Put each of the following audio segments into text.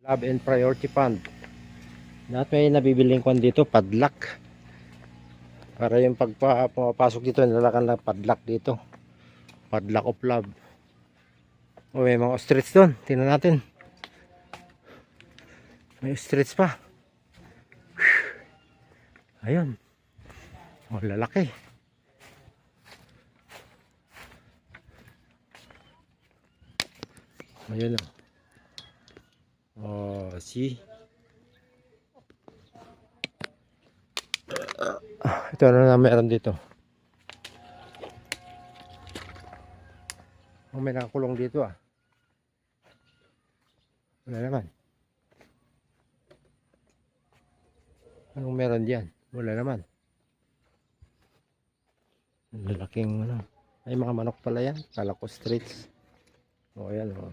Love and Priority Fund. Lahat may nabibiling kwan dito, padlock. Para yung pumapasok dito, nilalakan na padlock dito. Padlock of love. O may mga ostrich doon. Tingnan natin. May ostrich pa. Ayun. O lalaki. Ayun o. Oh, see? Ito na meron dito. Oh, may nakakulong dito ah. Wala naman. Anong meron diyan? Wala naman. Lalaking ano. Ay mga manok pala yan. Kala ko streets. O ayan o.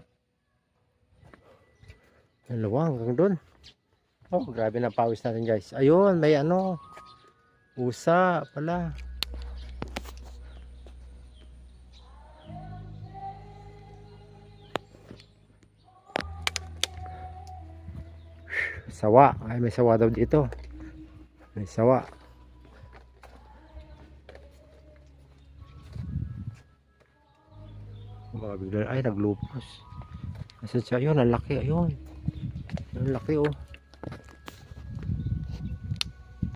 Ang luwang hanggang doon. Oh, grabe na pawis natin guys. Ayun, may ano. Usa pala. Sawa. Ay, may sawa daw dito. May sawa. Mga bigla. Ay, naglupos. Nasa siya. Ayun, ang laki. Ayun. Ang laki oh.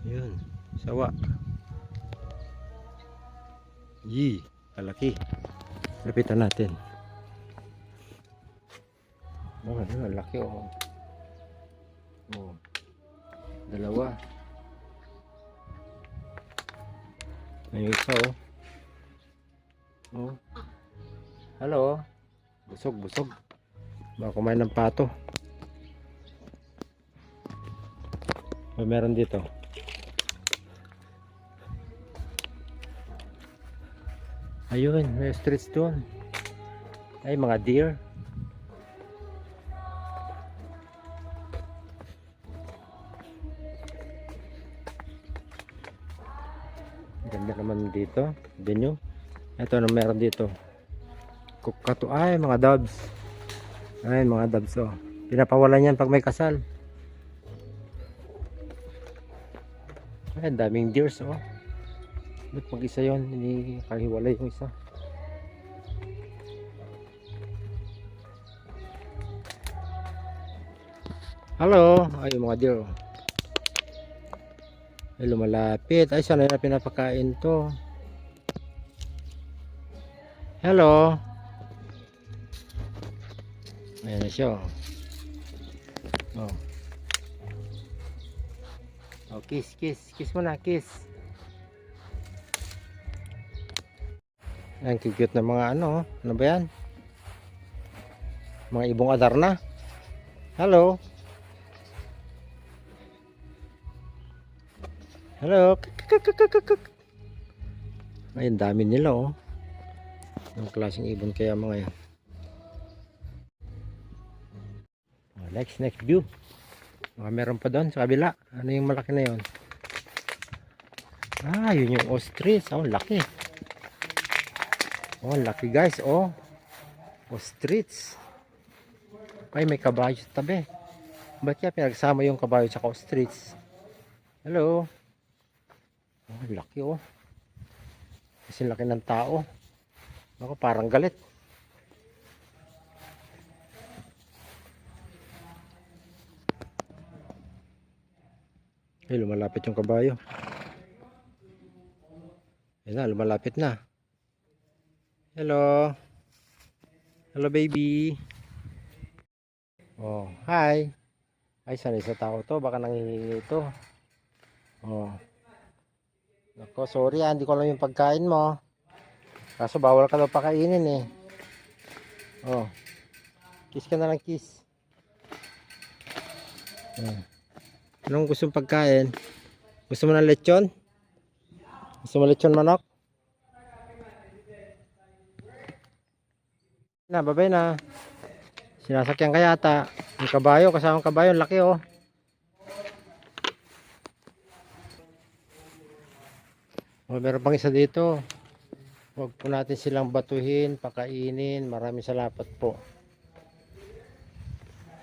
Ayun. Sawa. Yee. Kalaki. Lapitan natin. Oh, ayun, ang laki oh. Oh. Dalawa. May isa oh. Oh. Hello. Busog, busog. Baka kumain ng pato. O meron dito. Ayun, may ostrich doon. Ay, mga deer. Ganda naman dito. Dinyo. Ito na meron dito. Kukato. Ay, mga doves. Ay, mga doves oh. Pinapawalan yan pag may kasal. Ay, daming deers oh. Ba't mag-isa yun? Hindi kahiwalay yung isa. Hello. Ay, mga deer oh. Ay, lumalapit. Ay, sana na pinapakain to. Hello. Ayan na siya. Oh. Oh, kiss, kiss. Kiss mo na, kiss. Ayan, cute na mga ano. Ano ba yan? Mga ibong adar na. Hello. Hello. Ay, ang dami nila oh. Ang klaseng ibon kaya mga yan. Next view. Meron pa doon sa kabila. Ano yung malaki na yun? Ah, yun yung ostrich. Oh, laki. Oh, laki guys. Oh, ostrich. Ay, may kabayo sa tabi. Ba't kaya pinagsama yung kabayo sa ostrich? Hello. Oh, laki oh. Kasi laki ng tao. Ako parang galit. Ay, lumalapit yung kabayo. Ayan na, lumalapit na. Hello. Hello, baby. Oh, hi. Ay, sanay sa tao to. Baka nangihingi ito. Oh. Ako, sorry hindi ko alam yung pagkain mo. Kaso bawal ka daw pakainin eh. Oh. Kiss ka na lang, kiss. Anong gusto mong pagkain? Gusto mo ng lechon? Gusto mo lechon manok? Na, babay na. Sinasakyan ka yata. Yung kabayo, kasamang kabayo, laki oh. Oh, meron pang isa dito. Huwag po natin silang batuhin, pakainin. Maraming salamat po.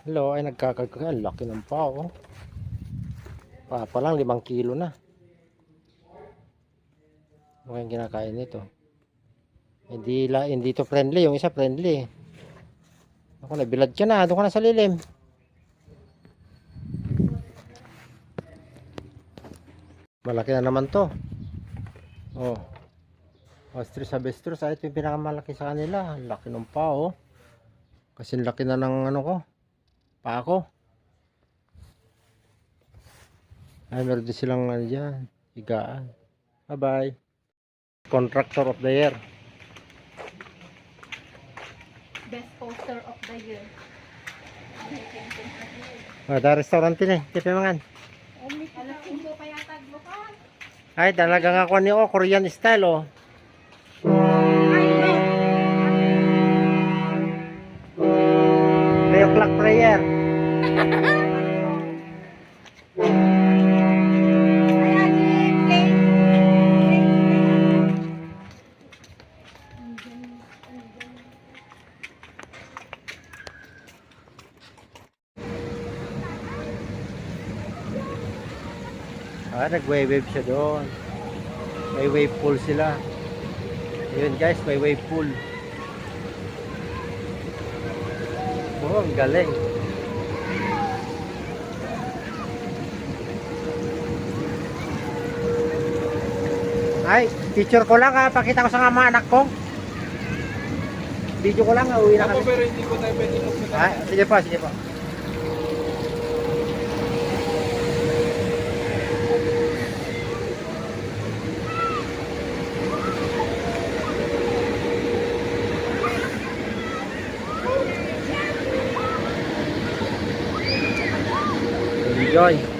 Hello, ay nagkakaga. Ang laki ng pao. Pa lang 5 kilo na. Mukhang kinakain nito. Hindi to friendly. Yung isa friendly. Ako, nabilad ka na. Doon ka na sa lilim. Malaki na naman to. Oh. Ostrich avestruz. Ito yung pinakamalaki sa kanila. Ang laki ng pao. Kasi laki na ng ano ko. Paa ko. Ay, meron din silang ano dyan. Higaan. Bye bye. Contractor of the year. Best poster of the year. Da restaurant din eh. Tipe mangan. Alas 5 pa yata lokal. Ay, talaga nga ko ni Korean style oh. Ay, no. 3 o'clock prayer. Ay, Ajit, play. Nag-wave siya doon. May wave pool sila. Yun guys, may wave pool. Oh, ang galing. Ay, picture ko lang ha. Pakita ko sa mga anak ko. Video ko lang ha. Uwi na kami. Pero hindi ko tayo pwede magpunta. Ah, sige pa, sige pa. Enjoy.